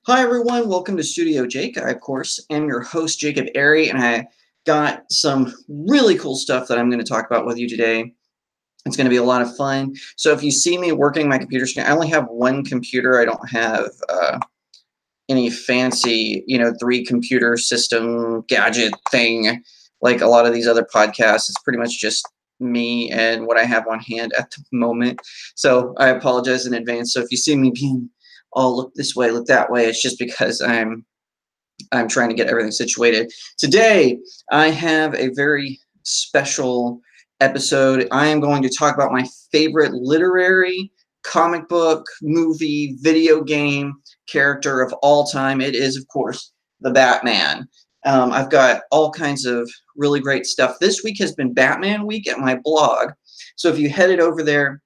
Hi everyone, welcome to StudioJake. I, of course, am your host, Jacob Airy, and I got some really cool stuff that I'm going to talk about with you today. It's going to be a lot of fun. So if you see me working my computer screen, I only have one computer. I don't have any fancy, three-computer system gadget thing like a lot of these other podcasts. It's pretty much just me and what I have on hand at the moment. So I apologize in advance. So if you see me being look this way, look that way, it's just because I'm trying to get everything situated. Today, I have a very special episode. I am going to talk about my favorite literary, comic book, movie, video game character of all time. It is, of course, the Batman. I've got all kinds of really great stuff. This week has been Batman week at my blog. So if you headed over there,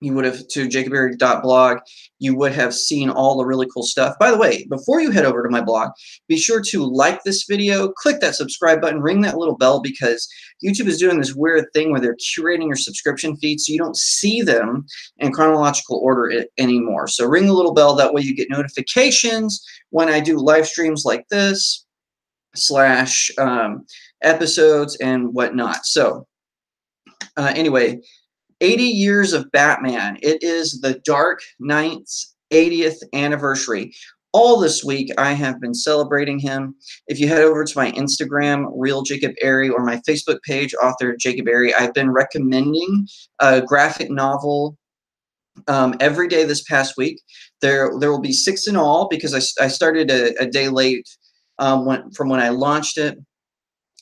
you would have to jacobberry.blog, you would have seen all the really cool stuff. By the way, before you head over to my blog, be sure to like this video, click that subscribe button, ring that little bell, because YouTube is doing this weird thing where they're curating your subscription feed so you don't see them in chronological order anymore. So ring the little bell, that way you get notifications when I do live streams like this, slash episodes and whatnot. So anyway, 80 years of Batman. It is the Dark Knight's 80th anniversary. All this week, I have been celebrating him. If you head over to my Instagram, Real Jacob Airy, or my Facebook page, Author Jacob Airy, I've been recommending a graphic novel every day this past week. There will be 6 in all because I started a day late from when I launched it.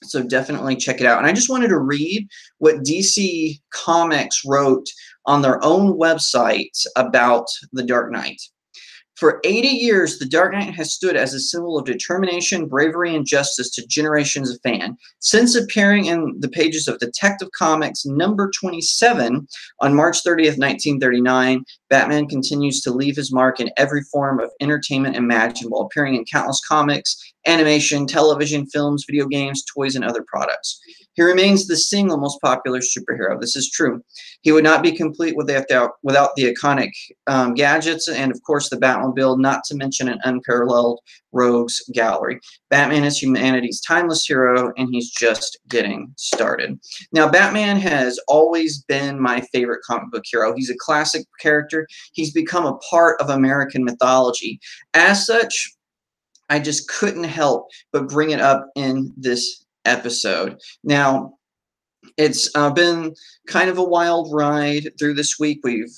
So definitely check it out. And I just wanted to read what DC Comics wrote on their own website about the Dark Knight. For 80 years, the Dark Knight has stood as a symbol of determination, bravery, and justice to generations of fans. Since appearing in the pages of Detective Comics number 27 on March 30th, 1939, Batman continues to leave his mark in every form of entertainment imaginable, appearing in countless comics, animation, television, films, video games, toys, and other products. He remains the single most popular superhero. This is true. He would not be complete without the iconic gadgets and, of course, the Batmobile, not to mention an unparalleled rogues gallery. Batman is humanity's timeless hero, and he's just getting started. Now, Batman has always been my favorite comic book hero. He's a classic character. He's become a part of American mythology. As such, I just couldn't help but bring it up in this episode. Now, it's been kind of a wild ride through this week. We've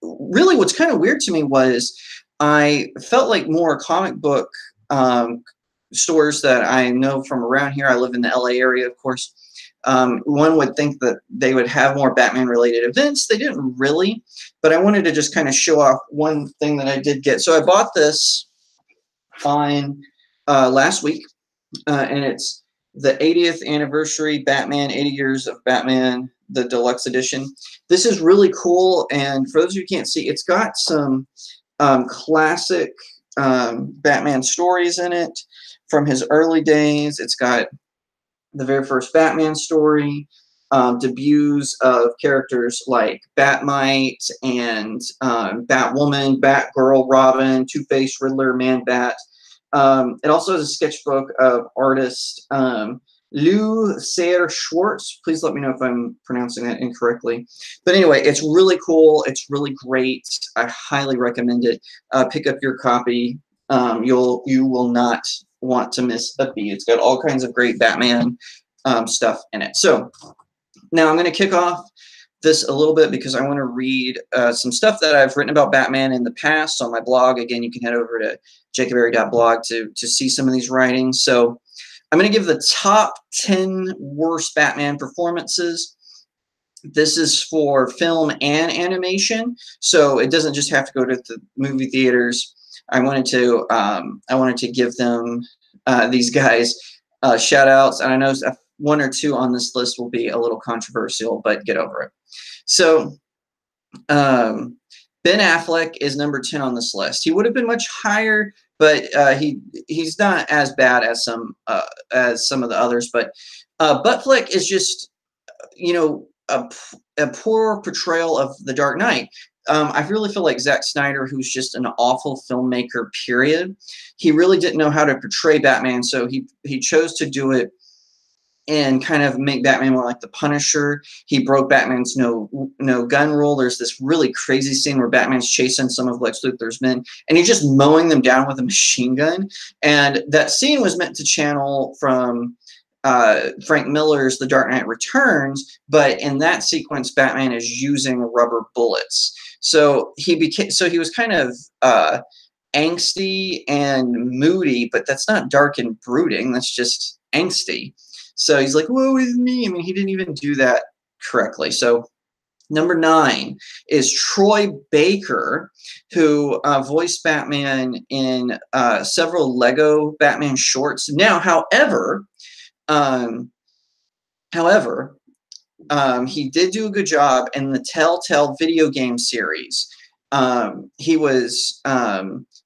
really, what's kind of weird to me was I felt like more comic book stores that I know from around here. I live in the LA area, of course. One would think that they would have more Batman-related events. They didn't really, but I wanted to just kind of show off one thing that I did get. So I bought this on last week, and it's the 80th anniversary Batman, 80 years of Batman, the deluxe edition. This is really cool, and for those of you who can't see, it's got some classic Batman stories in it from his early days. It's got the very first Batman story, debuts of characters like Batmite and Batwoman, Batgirl, Robin, Two-Face, Riddler, Man-Bat. It also has a sketchbook of artist Lou Sayre Schwartz. Please let me know if I'm pronouncing that incorrectly. But anyway, it's really cool. It's really great. I highly recommend it. Pick up your copy. You will not want to miss a beat. It's got all kinds of great Batman stuff in it. So now I'm going to kick off this a little bit because I want to read some stuff that I've written about Batman in the past on my blog. Again, you can head over to jacobberry.blog to see some of these writings. So I'm going to give the top 10 worst Batman performances. This is for film and animation, so it doesn't just have to go to the movie theaters. I wanted to give them these guys shout outs, and I know one or two on this list will be a little controversial, but get over it. So Ben Affleck is number 10 on this list. He would have been much higher, but he's not as bad as some of the others. But Buttflick is just, a poor portrayal of the Dark Knight. I really feel like Zack Snyder, who's just an awful filmmaker, period, he really didn't know how to portray Batman, so he chose to do it and kind of make Batman more like the Punisher. He broke Batman's no gun rule. There's this really crazy scene where Batman's chasing some of Lex Luthor's men, and he's just mowing them down with a machine gun. And that scene was meant to channel from Frank Miller's The Dark Knight Returns, but in that sequence, Batman is using rubber bullets. So he was kind of angsty and moody, but that's not dark and brooding. That's just angsty. So he's like, woe is me. I mean, he didn't even do that correctly. So number 9 is Troy Baker, who voiced Batman in several Lego Batman shorts. Now, however, he did do a good job in the Telltale video game series.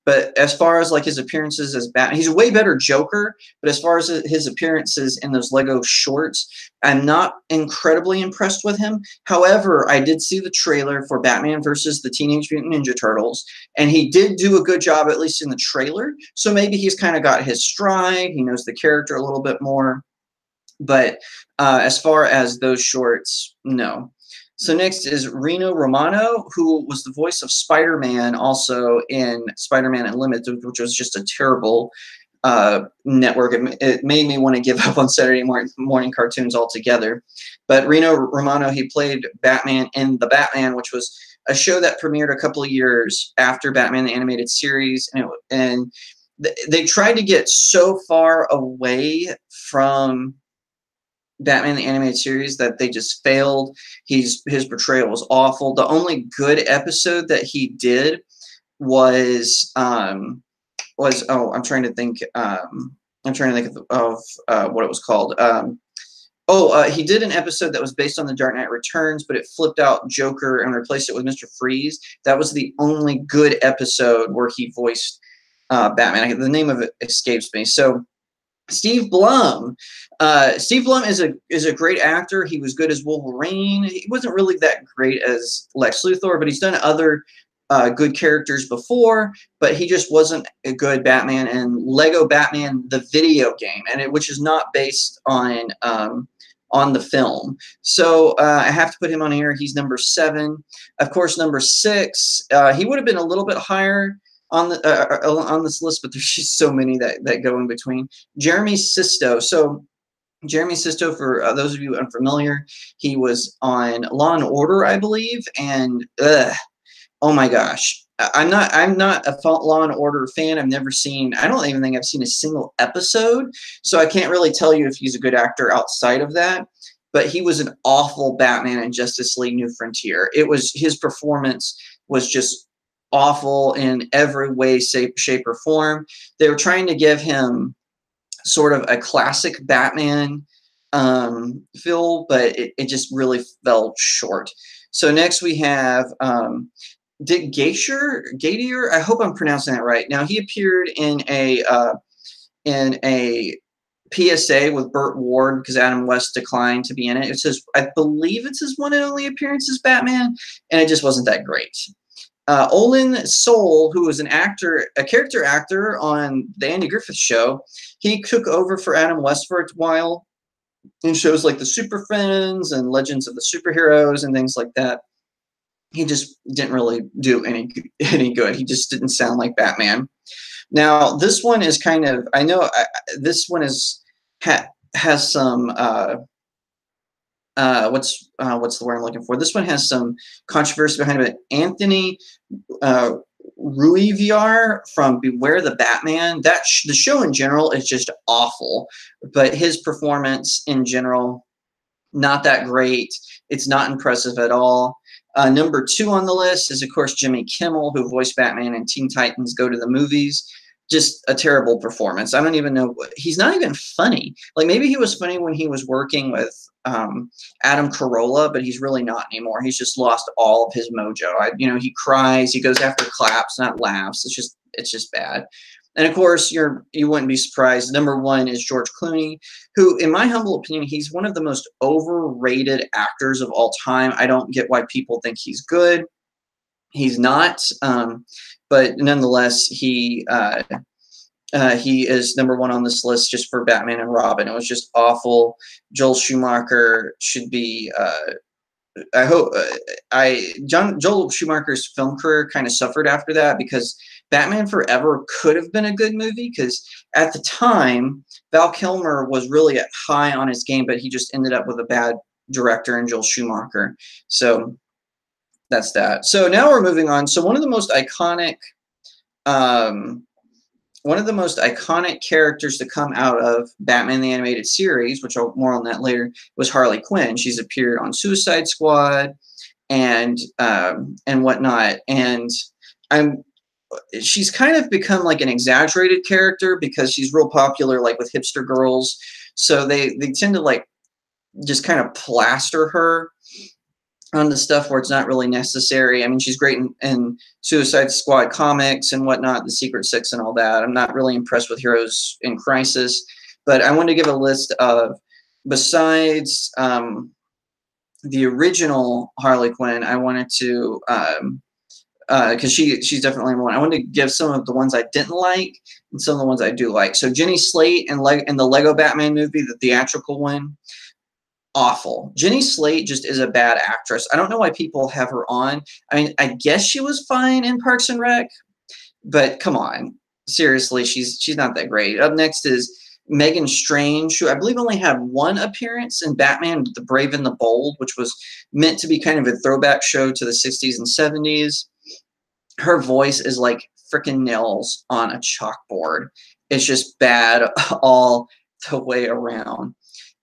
But as far as like his appearances as Batman, he's a way better Joker. But as far as his appearances in those Lego shorts, I'm not incredibly impressed with him. However, I did see the trailer for Batman versus the Teenage Mutant Ninja Turtles, and he did do a good job, at least in the trailer. So maybe he's kind of got his stride. He knows the character a little bit more. But as far as those shorts, no. So next is Reno Romano, who was the voice of Spider-Man also in Spider-Man Unlimited, which was just a terrible network. It made me want to give up on Saturday morning cartoons altogether. But Reno Romano, he played Batman in The Batman, which was a show that premiered a couple of years after Batman the Animated Series. And they tried to get so far away from Batman the Animated Series that they just failed. His portrayal was awful. The only good episode that he did was I'm trying to think of what it was called. He did an episode that was based on The Dark Knight Returns, but it flipped out Joker and replaced it with Mr. Freeze. That was the only good episode where he voiced Batman. The name of it escapes me. So Steve Blum. Steve Blum is a great actor. He was good as Wolverine. He wasn't really that great as Lex Luthor, but he's done other good characters before, but he just wasn't a good Batman. And Lego Batman, the video game, which is not based on the film. So I have to put him on here. He's number 7. Of course, number 6, he would have been a little bit higher on this list, but there's just so many that go in between. Jeremy Sisto. So Jeremy Sisto, for those of you unfamiliar, he was on Law and Order, I believe, and oh my gosh, I'm not a Law and Order fan. I don't even think I've seen a single episode, so I can't really tell you if he's a good actor outside of that. But he was an awful Batman in Justice League New Frontier. His performance was just awful in every way, shape, or form. They were trying to give him sort of a classic Batman feel, but it just really fell short. So next we have Dick Gautier. I hope I'm pronouncing that right. Now, he appeared in a PSA with Burt Ward because Adam West declined to be in it. I believe it's his one and only appearance as Batman, and it just wasn't that great. Olin Soul, who was a character actor on the Andy Griffith Show, he took over for Adam West for a while in shows like The Super Friends and Legends of the Superheroes and things like that. He just didn't really do any good. He just didn't sound like Batman. Now, this one is kind of, this one has some what's the word I'm looking for? This one has some controversy behind it. Anthony Ruiviar from Beware the Batman. The show in general is just awful, but his performance in general, not that great. It's not impressive at all. Number 2 on the list is, of course, Jimmy Kimmel, who voiced Batman in Teen Titans Go to the Movies. Just a terrible performance. I don't even know. He's not even funny. Like, maybe he was funny when he was working with Adam Carolla, but he's really not anymore. He's just lost all of his mojo. He cries. He goes after claps, not laughs. It's just bad. And of course, you wouldn't be surprised. Number 1 is George Clooney, who, in my humble opinion, he's one of the most overrated actors of all time. I don't get why people think he's good. He's not, but nonetheless, he is number one on this list just for Batman and Robin. It was just awful. Joel Schumacher should be. I hope Joel Schumacher's film career kind of suffered after that, because Batman Forever could have been a good movie, because at the time Val Kilmer was really high on his game, but he just ended up with a bad director in Joel Schumacher. So that's that. So now we're moving on. So one of the most iconic characters to come out of Batman the Animated Series, which I'll more on that later, was Harley Quinn. She's appeared on Suicide Squad and whatnot, and she's kind of become like an exaggerated character because she's real popular, like with hipster girls. So they tend to like just kind of plaster her on the stuff where it's not really necessary. I mean, she's great in Suicide Squad comics and whatnot, the Secret Six and all that. I'm not really impressed with Heroes in Crisis, but I wanted to give a list of, besides the original Harley Quinn, I wanted to, because she's definitely one. I wanted to give some of the ones I didn't like and some of the ones I do like. So Jenny Slate in the Lego Batman movie, the theatrical one, awful. Jenny Slate just is a bad actress. I don't know why people have her on. I mean, I guess she was fine in Parks and Rec, but come on, seriously, she's not that great. Up next is Megan Strange, who I believe only had one appearance in Batman the Brave and the Bold, which was meant to be kind of a throwback show to the 60s and 70s. Her voice is like freaking nails on a chalkboard. It's just bad all the way around.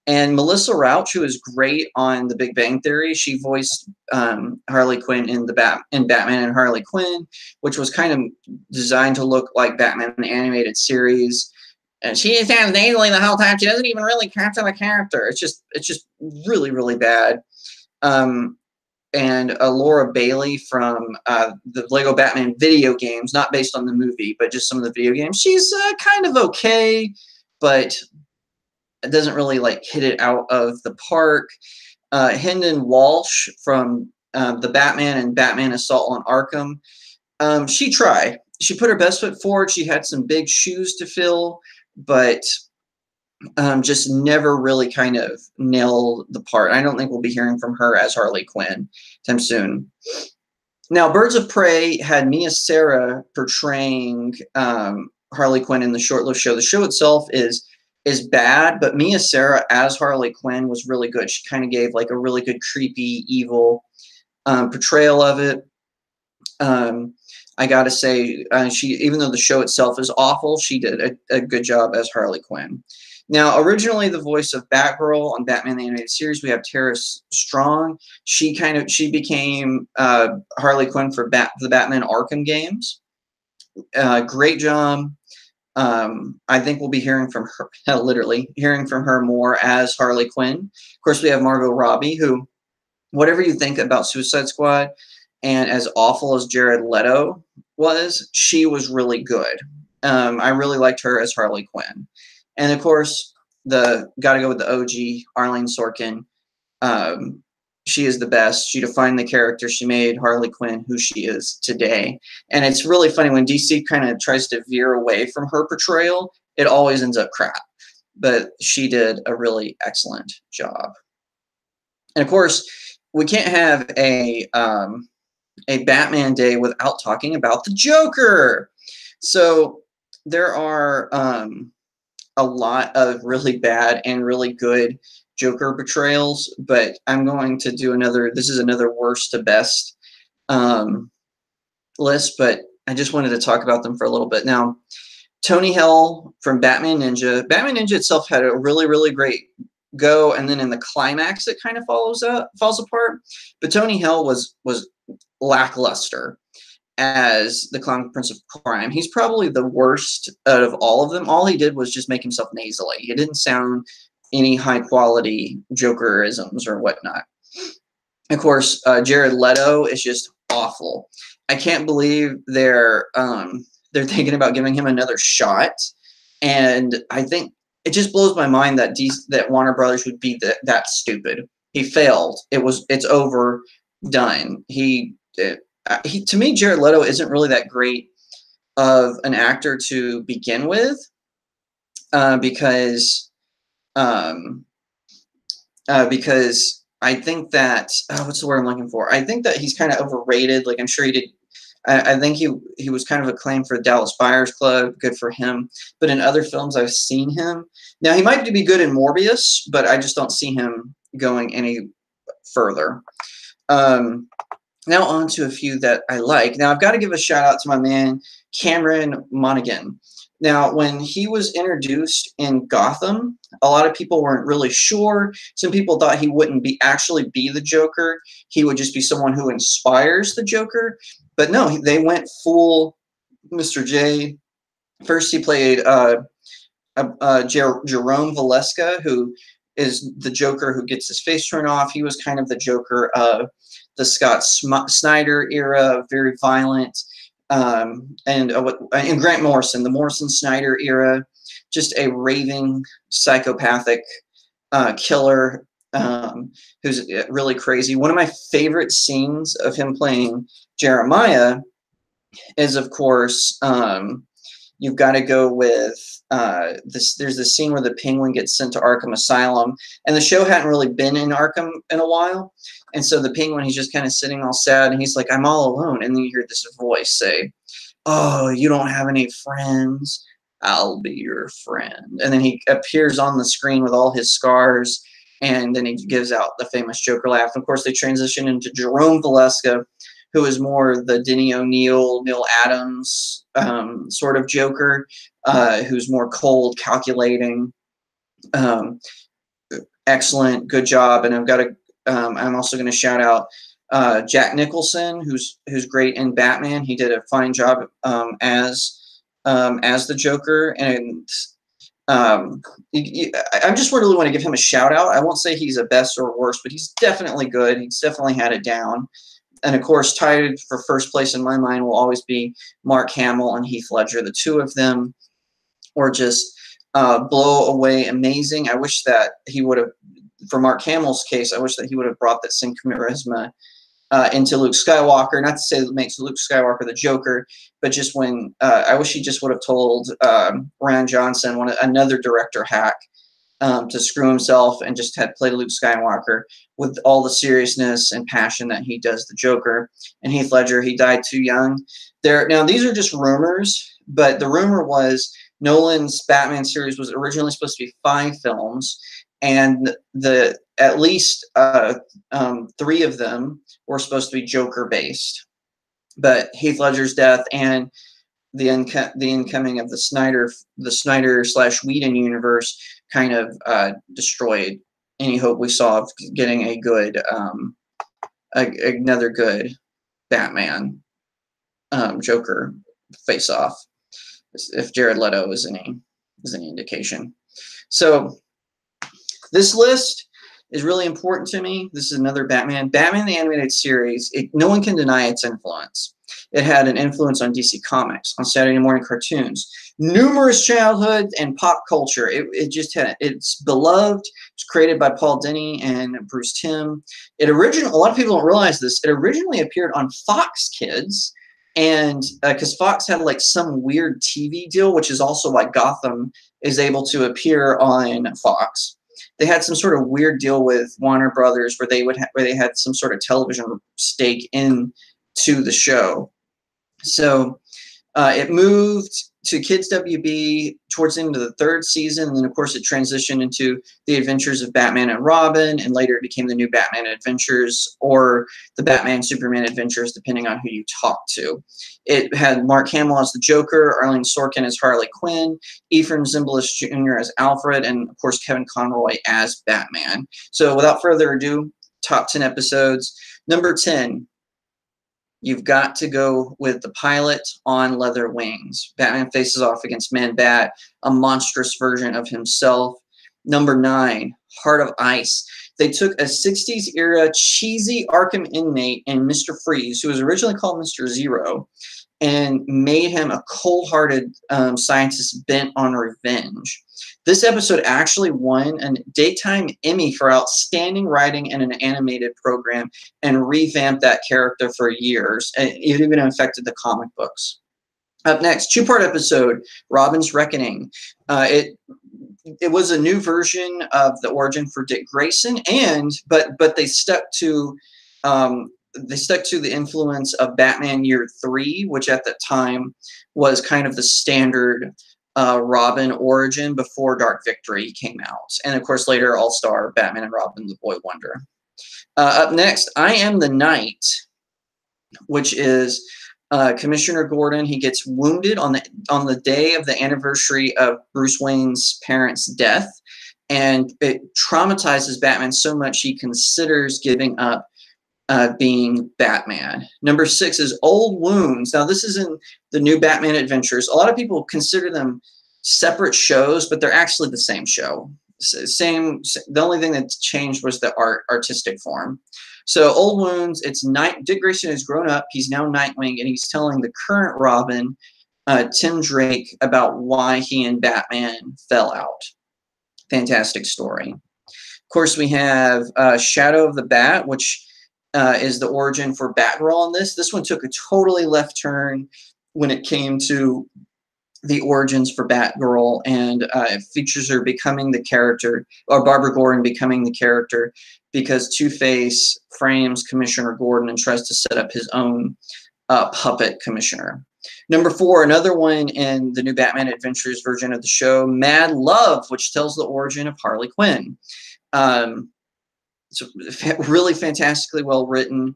And Melissa Rauch, who is great on The Big Bang Theory, she voiced Harley Quinn in Batman and Harley Quinn, which was kind of designed to look like Batman the Animated Series. And she sounds nasally the whole time. She doesn't even really capture the character. It's just really, really bad. And Laura Bailey from the Lego Batman video games, not based on the movie, but just some of the video games. She's kind of okay, but it doesn't really like hit it out of the park. Hendon Walsh from the Batman and Batman Assault on Arkham. She tried. She put her best foot forward. She had some big shoes to fill, but just never really kind of nailed the part. I don't think we'll be hearing from her as Harley Quinn time soon. Now, Birds of Prey had Mia Sara portraying Harley Quinn in the short-lived show. The show itself is bad, but Mia Sara as Harley Quinn was really good. She kind of gave like a really good creepy, evil portrayal of it. I gotta say, even though the show itself is awful, she did a good job as Harley Quinn. Now, originally the voice of Batgirl on Batman the Animated Series, we have Tara Strong. She became Harley Quinn for the Batman Arkham games. Great job. I think we'll be hearing from her, literally hearing from her more as Harley Quinn. Of course, we have Margot Robbie, who, whatever you think about Suicide Squad, and as awful as Jared Leto was, she was really good. I really liked her as Harley Quinn. And of course, gotta go with the OG, Arlene Sorkin. She is the best. She defined the character. She made Harley Quinn who she is today. And it's really funny when DC kind of tries to veer away from her portrayal, it always ends up crap. But she did a really excellent job. And of course, we can't have a Batman Day without talking about the Joker. So there are a lot of really bad and really good Joker portrayals, but I'm going to do this is another worst to best list, but I just wanted to talk about them for a little bit. Now, Tony Hale from Batman Ninja. Batman Ninja itself had a really, really great go, and then in the climax it kind of falls apart. But Tony Hale was lackluster as the Clown Prince of Crime. He's probably the worst out of all of them. All he did was just make himself nasally. He didn't sound any high quality Jokerisms or whatnot. Of course, Jared Leto is just awful. I can't believe they're thinking about giving him another shot, and I think it just blows my mind that Warner Brothers would be that stupid. He failed. It's over, done. to me, Jared Leto isn't really that great of an actor to begin with, because um, because I think that what's the word I'm looking for? I think that he's kind of overrated. Like, I'm sure he did. I think he was kind of acclaimed for Dallas Buyers Club. Good for him. But in other films, I've seen him. Now, he might be good in Morbius, but I just don't see him going any further. Now on to a few that I like. Now, I've got to give a shout out to my man, Cameron Monaghan. Now, when he was introduced in Gotham, a lot of people weren't really sure. Some people thought he wouldn't actually be the Joker. He would just be someone who inspires the Joker. But no, they went full Mr. J. First, he played Jerome Valeska, who is the Joker who gets his face turned off. He was kind of the Joker of the Scott Snyder era, very violent, and Grant Morrison, the Morrison Snyder era, just a raving psychopathic killer who's really crazy. One of my favorite scenes of him playing Jeremiah is, of course, you've got to go with this. There's this scene where the Penguin gets sent to Arkham Asylum, and the show hadn't really been in Arkham in a while. And so the Penguin, he's just kind of sitting all sad, and he's like, "I'm all alone." And then you hear this voice say, "Oh, you don't have any friends? I'll be your friend." And then he appears on the screen with all his scars, and then he gives out the famous Joker laugh. And of course, they transition into Jerome Valeska, who is more the Denny O'Neil, Neil Adams sort of Joker, who's more cold, calculating. Excellent, good job. And I'm also going to shout out Jack Nicholson, who's great in Batman. He did a fine job as the Joker, and I just really want to give him a shout out. I won't say he's a best or worst, but he's definitely good. He's definitely had it down. And of course, tied for first place in my mind will always be Mark Hamill and Heath Ledger. The two of them were just blow away amazing. I wish that he would have, for Mark Hamill's case, I wish that he would have brought that same charisma into Luke Skywalker. Not to say that makes Luke Skywalker the Joker, but just when I wish he just would have told Rian Johnson, another director hack, to screw himself and just had played Luke Skywalker with all the seriousness and passion that he does the Joker. And Heath Ledger, he died too young. Now, these are just rumors, but the rumor was Nolan's Batman series was originally supposed to be 5 films, and at least 3 of them were supposed to be Joker-based. But Heath Ledger's death and the incoming of the Snyder/Whedon universe kind of destroyed any hope we saw of getting a good another good Batman Joker face off, if Jared Leto is any indication. So this list is really important to me. This is another Batman the Animated Series. No one can deny its influence. It had an influence on DC Comics, on Saturday morning cartoons, numerous childhood and pop culture. It's beloved. It's created by Paul Dini and Bruce Timm. A lot of people don't realize this. It originally appeared on Fox Kids, and because Fox had like some weird TV deal, which is also why Gotham is able to appear on Fox. They had some sort of weird deal with Warner Brothers where they had some sort of television stake into the show. So it moved to Kids WB towards the end of the 3rd season, and then of course it transitioned into the Adventures of Batman and Robin, and later it became the New Batman Adventures or the Batman Superman Adventures, depending on who you talk to. It had Mark Hamill as the Joker, Arlene Sorkin as Harley Quinn, Ephraim Zimbalist Jr. as Alfred, and of course Kevin Conroy as Batman. So without further ado, top 10 episodes. Number 10. You've got to go with the pilot on Leather Wings. Batman faces off against Man-Bat, a monstrous version of himself. Number 9, Heart of Ice. They took a 60s era cheesy Arkham inmate in Mr. Freeze, who was originally called Mr. Zero, and made him a cold-hearted scientist bent on revenge. This episode actually won a Daytime Emmy for Outstanding Writing in an Animated Program and revamped that character for years. It even affected the comic books. Up next, two-part episode, Robin's Reckoning. It was a new version of the origin for Dick Grayson, but they stuck to the influence of Batman Year 3, which at the time was kind of the standard Robin origin before Dark Victory came out. And of course, later All-Star Batman and Robin, the Boy Wonder. Up next, I Am the Night, which is Commissioner Gordon. He gets wounded on the day of the anniversary of Bruce Wayne's parents' death, and it traumatizes Batman so much he considers giving up being Batman. Number 6 is Old Wounds. Now, this is in the New Batman Adventures. A lot of people consider them separate shows, but they're actually the same show. The only thing that's changed was the artistic form. So Old Wounds, it's Dick Grayson has grown up. He's now Nightwing, and he's telling the current Robin, Tim Drake, about why he and Batman fell out. Fantastic story. Of course, we have Shadow of the Bat, which is the origin for Batgirl on this. This one took a totally left turn when it came to the origins for Batgirl, and it features her becoming the character, or Barbara Gordon becoming the character, because Two-Face frames Commissioner Gordon and tries to set up his own puppet commissioner. Number 4, another one in the New Batman Adventures version of the show, Mad Love, which tells the origin of Harley Quinn. It's really fantastically well written,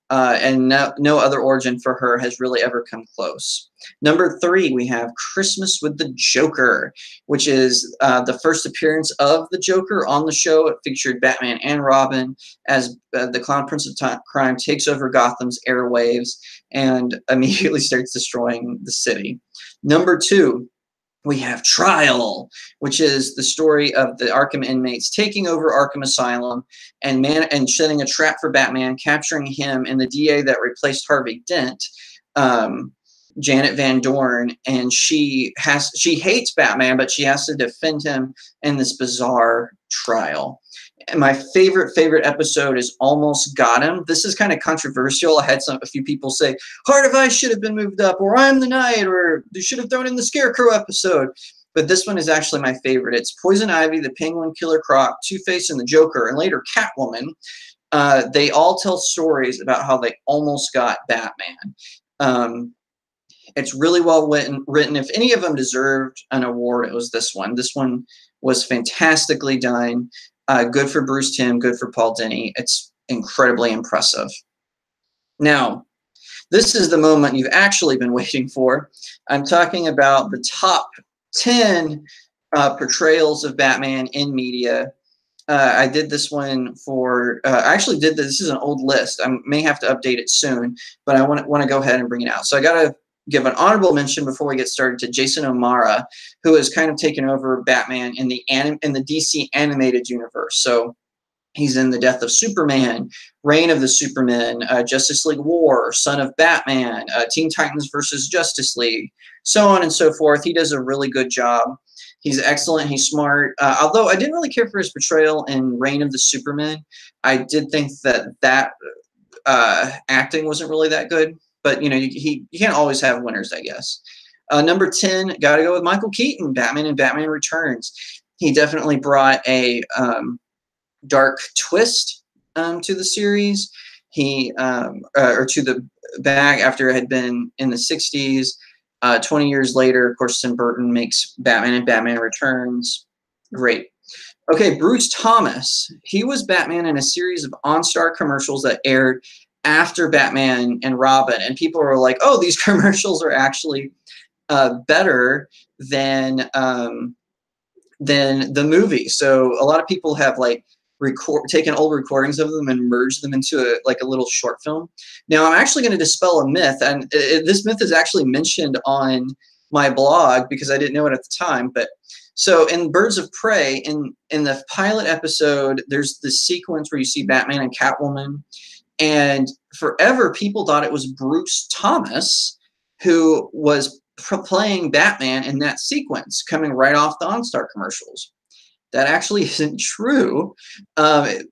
and no other origin for her has really ever come close. Number 3, we have Christmas with the Joker, which is the first appearance of the Joker on the show. It featured Batman and Robin as the Clown Prince of Crime takes over Gotham's airwaves and immediately starts destroying the city. Number 2, we have Trial, which is the story of the Arkham inmates taking over Arkham Asylum and setting a trap for Batman, capturing him and the DA that replaced Harvey Dent, Janet Van Dorn, and she hates Batman, but she has to defend him in this bizarre trial. And my favorite episode is Almost Got Him. This is kind of controversial. I had a few people say Heart of Ice should have been moved up, or I'm the Night, or they should have thrown in the Scarecrow episode. But this one is actually my favorite. It's Poison Ivy, the Penguin, Killer Croc, Two-Face, and the Joker, and later Catwoman. They all tell stories about how they almost got Batman. It's really well written. If any of them deserved an award, it was this one. This one was fantastically done. Good for Bruce Timm, good for Paul Dini. It's incredibly impressive. Now, this is the moment you've actually been waiting for. I'm talking about the top 10 portrayals of Batman in media. I did this one for, I actually did this. This is an old list. I may have to update it soon, but I want to go ahead and bring it out. So I got to give an honorable mention before we get started to Jason O'Mara, who has kind of taken over Batman in the DC animated universe. So he's in The Death of Superman, Reign of the Supermen, Justice League War, Son of Batman, Teen Titans versus Justice League, so on and so forth. He does a really good job. He's excellent. He's smart. Although I didn't really care for his portrayal in Reign of the Supermen, I did think that acting wasn't really that good. But, you know, you can't always have winners, I guess. Number 10, got to go with Michael Keaton, Batman and Batman Returns. He definitely brought a dark twist to the series. Or to the back after it had been in the 60s. 20 years later, of course, Tim Burton makes Batman and Batman Returns. Great. Okay, Bruce Thomas. He was Batman in a series of OnStar commercials that aired after Batman and Robin, and people were like, "Oh, these commercials are actually better than the movie." So a lot of people have like taken old recordings of them and merged them into a little short film. Now, I'm actually going to dispel a myth, and this myth is actually mentioned on my blog because I didn't know it at the time. But so in Birds of Prey, in the pilot episode, there's this sequence where you see Batman and Catwoman. And forever, people thought it was Bruce Thomas who was playing Batman in that sequence, coming right off the OnStar commercials. That actually isn't true.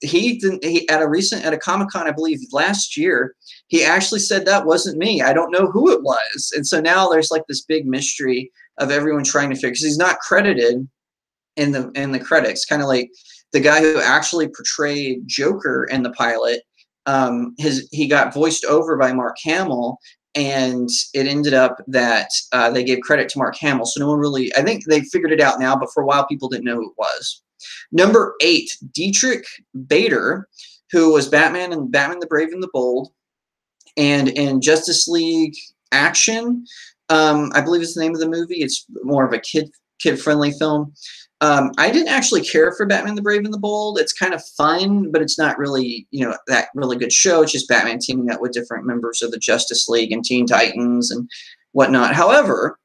He at a Comic-Con, I believe last year, he actually said that wasn't me. I don't know who it was. And so now there's like this big mystery of everyone trying to figure, because he's not credited in the credits, kind of like the guy who actually portrayed Joker in the pilot. He got voiced over by Mark Hamill, and it ended up that they gave credit to Mark Hamill. So no one really, I think they figured it out now, but for a while people didn't know who it was. Number 8, Dietrich Bader, who was Batman in Batman the Brave and the Bold, and in Justice League Action, I believe is the name of the movie. It's more of a kid-friendly film. I didn't actually care for Batman the Brave and the Bold. It's kind of fun, but it's not really, that really good show. It's just Batman teaming up with different members of the Justice League and Teen Titans and whatnot. However,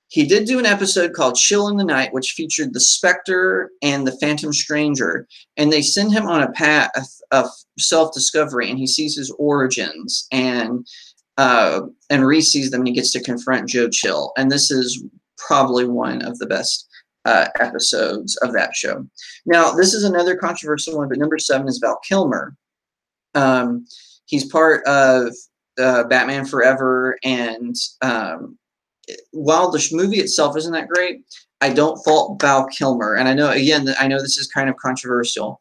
he did do an episode called Chill in the Night, which featured the Spectre and the Phantom Stranger, and they send him on a path of self-discovery, and he sees his origins, and Reese sees them, and he gets to confront Joe Chill. And this is probably one of the best episodes of that show. Now, this is another controversial one, but number 7 is Val Kilmer. He's part of Batman Forever, and while the movie itself isn't that great, I don't fault Val Kilmer. And I know, again, I know this is kind of controversial,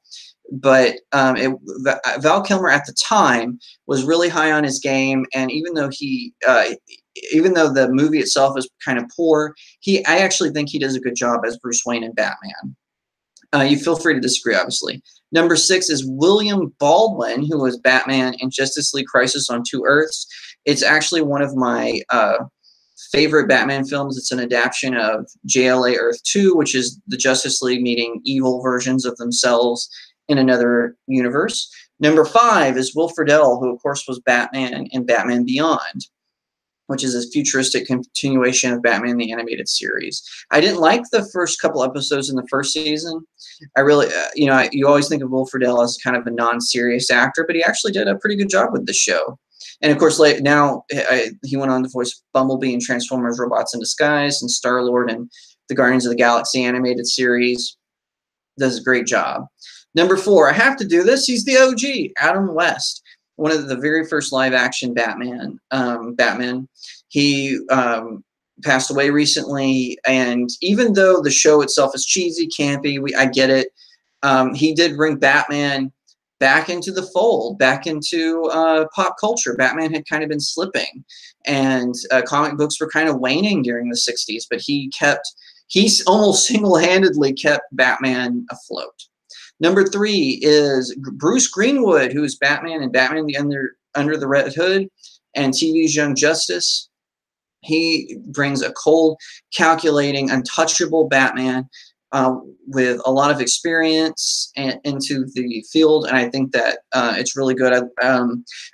but Val Kilmer at the time was really high on his game, and even though even though the movie itself is kind of poor, I actually think he does a good job as Bruce Wayne and Batman. You feel free to disagree, obviously. Number 6 is William Baldwin, who was Batman in Justice League Crisis on Two Earths. It's actually one of my favorite Batman films. It's an adaptation of JLA Earth 2, which is the Justice League meeting evil versions of themselves in another universe. Number 5 is Will Friedle, who of course was Batman in Batman Beyond, which is a futuristic continuation of Batman the Animated Series. I didn't like the first couple episodes in the first season. I really, you always think of Will Friedle as kind of a non-serious actor, but he actually did a pretty good job with the show. And of course, now he went on to voice Bumblebee in Transformers: Robots in Disguise, and Star-Lord in the Guardians of the Galaxy Animated Series. Does a great job. Number 4, I have to do this. He's the OG, Adam West, one of the very first live-action Batman. He passed away recently, and even though the show itself is cheesy, campy, I get it. He did bring Batman back into the fold, back into pop culture. Batman had kind of been slipping, and comic books were kind of waning during the 60s, but he almost single-handedly kept Batman afloat. Number 3 is Bruce Greenwood, who's Batman and Batman Under the Red Hood and TV's Young Justice. He brings a cold, calculating, untouchable Batman with a lot of experience into the field, and I think that it's really good.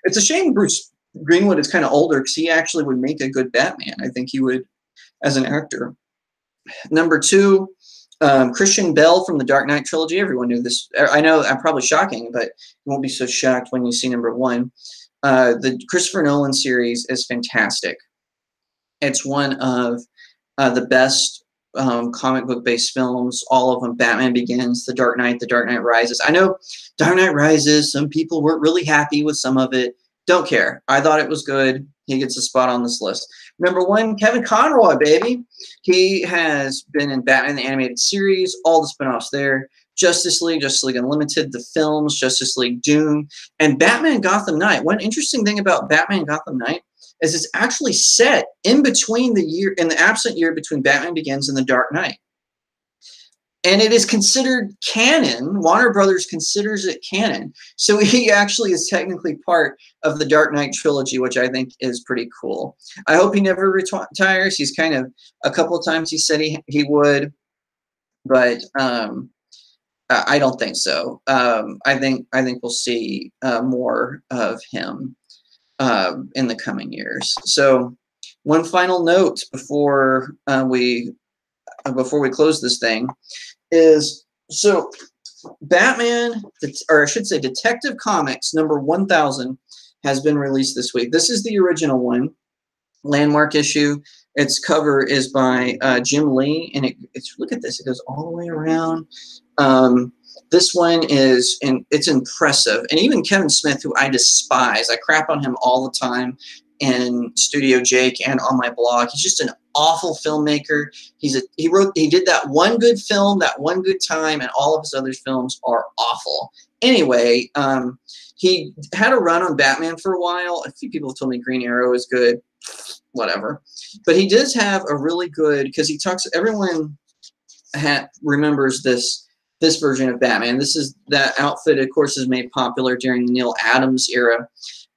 It's a shame Bruce Greenwood is kind of older, because he actually would make a good Batman. I think he would as an actor. Number 2, Christian Bale from the Dark Knight trilogy. Everyone knew this. I know I'm probably shocking, but you won't be so shocked when you see number 1. The Christopher Nolan series is fantastic. It's one of the best comic book based films, all of them. Batman Begins, The Dark Knight Rises. I know Dark Knight Rises, some people weren't really happy with some of it. Don't care. I thought it was good. He gets a spot on this list. Number 1, Kevin Conroy, baby. He has been in Batman the Animated Series, all the spinoffs there. Justice League Unlimited, the films, Justice League Doom, and Batman Gotham Knight. One interesting thing about Batman Gotham Knight is it's actually set in between in the absent year between Batman Begins and The Dark Knight. And it is considered canon. Warner Brothers considers it canon. So he actually is technically part of the Dark Knight trilogy, which I think is pretty cool. I hope he never retires. He's kind of, a couple of times he said he would, but I don't think so. I think we'll see more of him in the coming years. So one final note before we close this thing is, so Batman, or I should say Detective Comics number 1000 has been released this week. This is the original one. landmark issue. Its cover is by Jim Lee, and it's look at this. It goes all the way around. This one is, and it's impressive. And even Kevin Smith, who I despise, I crap on him all the time in Studio Jake and on my blog. He's just an awful filmmaker. He did that one good film, that one good time, and all of his other films are awful. Anyway, he had a run on Batman for a while. A few people have told me Green Arrow is good. Whatever. But he does have a really good, because he talks, everyone remembers this version of Batman. This is that outfit, of course, is made popular during the Neil Adams era.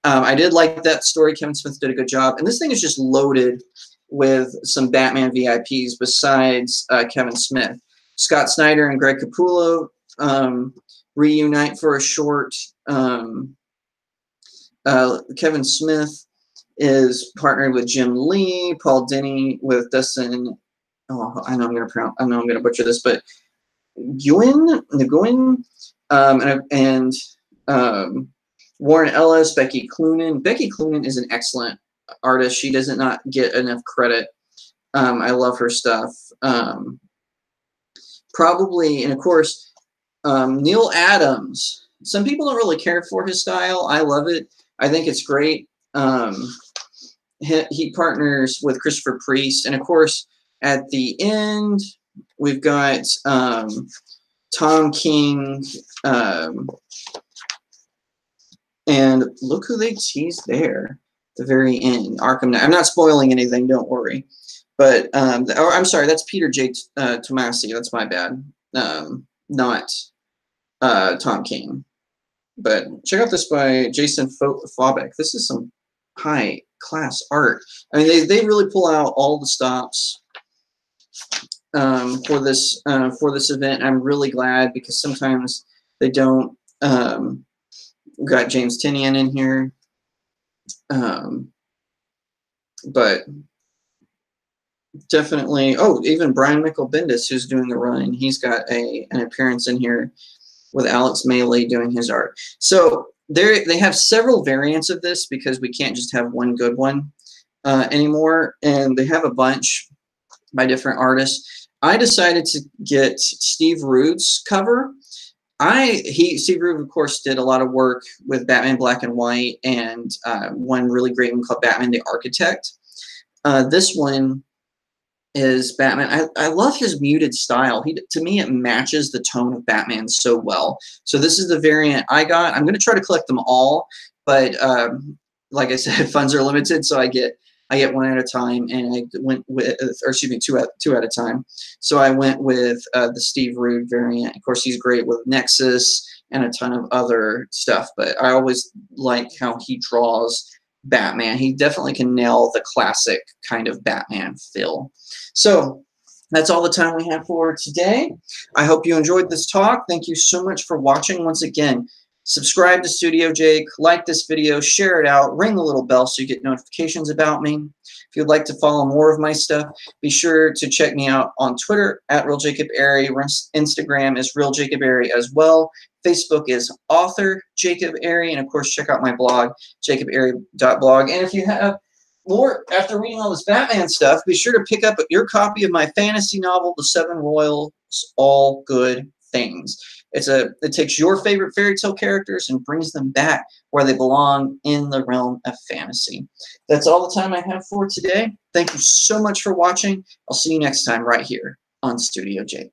I did like that story. Kevin Smith did a good job. And this thing is just loaded with some Batman VIPs besides Kevin Smith. Scott Snyder and Greg Capullo reunite for a short. Kevin Smith is partnered with Jim Lee, Paul Dini with Dustin. Oh, I know I'm gonna butcher this, but Nguyen, and Warren Ellis, Becky Cloonan. Becky Cloonan is an excellent artist. She does not get enough credit. I love her stuff. Probably, and of course, Neil Adams. Some people don't really care for his style. I love it. I think it's great. He partners with Christopher Priest, and of course, at the end, we've got Tom King, and look who they teased there at the very end. Arkham Knight. I'm not spoiling anything, don't worry. But I'm sorry, that's Peter J. Tomasi. That's my bad. Not Tom King. But check out this by Jason Faubeck. This is some high class art. I mean, they really pull out all the stops for this event. I'm really glad, because sometimes they don't. We've got James Tynion in here, but definitely. Oh, even Brian Michael Bendis, who's doing the run, he's got an appearance in here with Alex Maley doing his art. So they have several variants of this, because we can't just have one good one anymore, and they have a bunch by different artists. I decided to get Steve Rude's cover. Steve Rude, of course, did a lot of work with Batman Black and White, and one really great one called Batman the Architect. This one is Batman. I love his muted style. To me, it matches the tone of Batman so well. So this is the variant I got. I'm going to try to collect them all, but like I said, funds are limited, so I get one at a time, and I went with, or excuse me, two at a time. So I went with the Steve Rude variant. Of course, he's great with Nexus and a ton of other stuff, but I always like how he draws Batman. He definitely can nail the classic kind of Batman feel. So that's all the time we have for today. I hope you enjoyed this talk. Thank you so much for watching. Once again, subscribe to Studio Jake, like this video, share it out, ring the little bell so you get notifications about me. If you'd like to follow more of my stuff, be sure to check me out on Twitter at RealJacobAiry. Instagram is RealJacobAiry as well. Facebook is author Jacob Airy, and of course, check out my blog, jacobairy.blog. And if you have more after reading all this Batman stuff, be sure to pick up your copy of my fantasy novel, The Seven Royals, All Good Things. It takes your favorite fairy tale characters and brings them back where they belong in the realm of fantasy. That's all the time I have for today. Thank you so much for watching. I'll see you next time right here on Studio Jake.